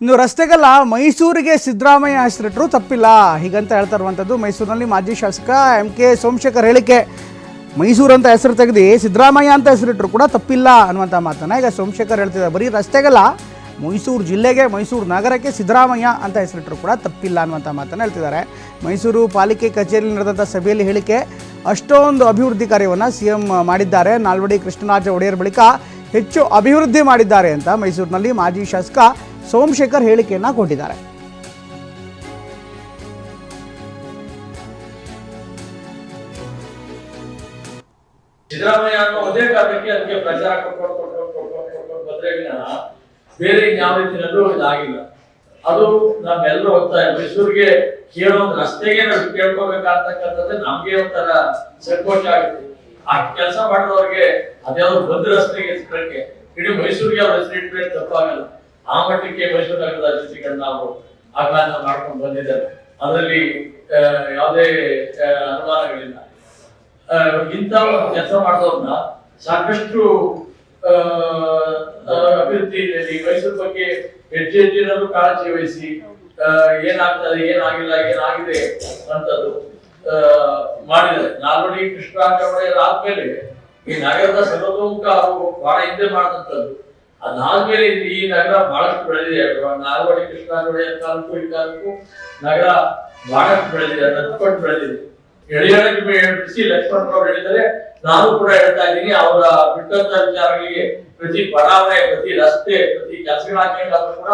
ಇನ್ನು ರಸ್ತೆಗಲ್ಲ ಮೈಸೂರಿಗೆ ಸಿದ್ದರಾಮಯ್ಯ ಹೆಸರಿಟ್ಟರು ತಪ್ಪಿಲ್ಲ ಹೀಗಂತ ಹೇಳ್ತಾ ಇರುವಂಥದ್ದು ಮೈಸೂರಿನಲ್ಲಿ ಮಾಜಿ ಶಾಸಕ ಎಂ ಕೆ ಸೋಮಶೇಖರ್ ಹೇಳಿಕೆ. ಮೈಸೂರು ಅಂತ ಹೆಸರು ತೆಗೆದು ಸಿದ್ದರಾಮಯ್ಯ ಅಂತ ಹೆಸರಿಟ್ಟರು ಕೂಡ ತಪ್ಪಿಲ್ಲ ಅನ್ನುವಂಥ ಮಾತನ್ನು ಈಗ ಸೋಮಶೇಖರ್ ಹೇಳ್ತಿದ್ದಾರೆ. ಬರೀ ರಸ್ತೆಗಲ್ಲ ಮೈಸೂರು ಜಿಲ್ಲೆಗೆ, ಮೈಸೂರು ನಗರಕ್ಕೆ ಸಿದ್ದರಾಮಯ್ಯ ಅಂತ ಹೆಸರಿಟ್ಟರು ಕೂಡ ತಪ್ಪಿಲ್ಲ ಅನ್ನುವಂಥ ಮಾತನ್ನು ಹೇಳ್ತಿದ್ದಾರೆ. ಮೈಸೂರು ಪಾಲಿಕೆ ಕಚೇರಿಯಲ್ಲಿ ನಡೆದಂಥ ಸಭೆಯಲ್ಲಿ ಹೇಳಿಕೆ, ಅಷ್ಟೊಂದು ಅಭಿವೃದ್ಧಿ ಕಾರ್ಯವನ್ನು CM ಮಾಡಿದ್ದಾರೆ, ನಾಲ್ವಡಿ ಕೃಷ್ಣರಾಜ ಒಡೆಯರ್ ಬಳಿಕ ಹೆಚ್ಚು ಅಭಿವೃದ್ಧಿ ಮಾಡಿದ್ದಾರೆ ಅಂತ ಮೈಸೂರಿನಲ್ಲಿ ಮಾಜಿ ಶಾಸಕ ಸೋಮಶೇಖರ್ ಹೇಳಿಕೆಯನ್ನು ಕೊಟ್ಟಿದ್ದಾರೆ. ಸಿದ್ದರಾಮಯ್ಯ ಅನ್ನೋ ಒಂದೇ ಕಾರಣಕ್ಕೆ ಅದಕ್ಕೆ ಪ್ರಚಾರ ಕೊಟ್ಟು ಬಂದ್ರೆ ಬೇರೆ ಯಾವ ರೀತಿಯಲ್ಲೂ ಇದಾಗಿಲ್ಲ. ಅದು ನಮ್ಮೆಲ್ಲರೂ ಹೋಗ್ತಾ ಮೈಸೂರಿಗೆ ಕೇಳೋ ರಸ್ತೆಗೆ ನಾವು ಕೇಳ್ಕೋಬೇಕಾಗ್ತಕ್ಕಂಥದ್ದು ನಮ್ಗೆ ಒಂಥರ ಸಂಕೋಚ ಆಗುತ್ತೆ. ಆ ಕೆಲಸ ಮಾಡಿದವ್ರಿಗೆ ಅದ್ಯಾವ್ದು ಬಂದ್ ರಸ್ತೆಗೆ ಹೆಸರಕ್ಕೆ ಇಡೀ ಮೈಸೂರಿಗೆ ಅವ್ರ ಹೆಸರಿಟ್ರೆ ತಪ್ಪಾಗಲ್ಲ. ಆ ಮಟ್ಟಕ್ಕೆ ಮೈಸೂರು ನಗರದ ಅಭಿವೃದ್ಧಿಗಳನ್ನ ನಾವು ಆಘಾತ ಮಾಡ್ಕೊಂಡು ಬಂದಿದ್ದಾರೆ. ಅದರಲ್ಲಿ ಯಾವುದೇ ಅನುಮಾನಗಳಿಲ್ಲ. ಇಂಥ ಕೆಲಸ ಮಾಡಿದವ್ರನ್ನ ಸಾಕಷ್ಟು ಅಭಿವೃದ್ಧಿ ಮೈಸೂರು ಬಗ್ಗೆ ಹೆಚ್ಚಿನಲ್ಲೂ ಕಾಳಜಿ ವಹಿಸಿ ಏನಾಗ್ತದೆ, ಏನಾಗಿಲ್ಲ, ಏನಾಗಿದೆ ಅಂತದ್ದು ಮಾಡಿದ್ದಾರೆ. ನಾಲ್ವಡಿ ಕೃಷ್ಣರಾಜ ಒಡೆಯರ್ ಆದ್ಮೇಲೆ ಈ ನಗರದ ಸರ್ವತೋಮುಖ ಅವರು ಬಹಳ ಹಿಂದೆ ಮಾಡಿದಂಥದ್ದು. ಅದಾದ್ಮೇಲೆ ಈ ನಗರ ಬಹಳಷ್ಟು ಬೆಳೆದಿದೆ. ನಾಲ್ವಡಿ ಕೃಷ್ಣರಾಜ ಒಡೆಯರ್ ಕಾಲಕ್ಕೂ ಈ ಕಾಲಕ್ಕೂ ನಗರ ಬಹಳಷ್ಟು ಬೆಳೆದಿದೆ, ನತ್ಕೊಂಡು ಬೆಳೆದಿದೆ. ಎಳೆಯೊಳಗೆ ಬಿಡಿಸಿ ಲಕ್ಷ್ಮಣರಾವ್ ಹೇಳಿದರೆ ನಾನು ಕೂಡ ಹೇಳ್ತಾ ಇದ್ದೀನಿ, ಅವರ ಬಿಟ್ಟಂತ ವಿಚಾರಗಳಿಗೆ ಪ್ರತಿ ಬಡಾವಣೆ, ಪ್ರತಿ ರಸ್ತೆ, ಪ್ರತಿ ಕೆಲಸಗಳಾಗಬೇಕಾದ್ರೂ ಕೂಡ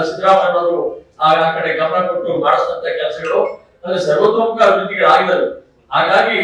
ಸಿದ್ದರಾಮಯ್ಯನವರು ಆ ಕಡೆ ಗಮನ ಕೊಟ್ಟು ಮಾಡಿಸಿದಂತ ಕೆಲಸಗಳು ಅದು ಸರ್ವತೋಮುಖ ಅಭಿವೃದ್ಧಿಗಳಾಗಿದ್ದಾರೆ. ಹಾಗಾಗಿ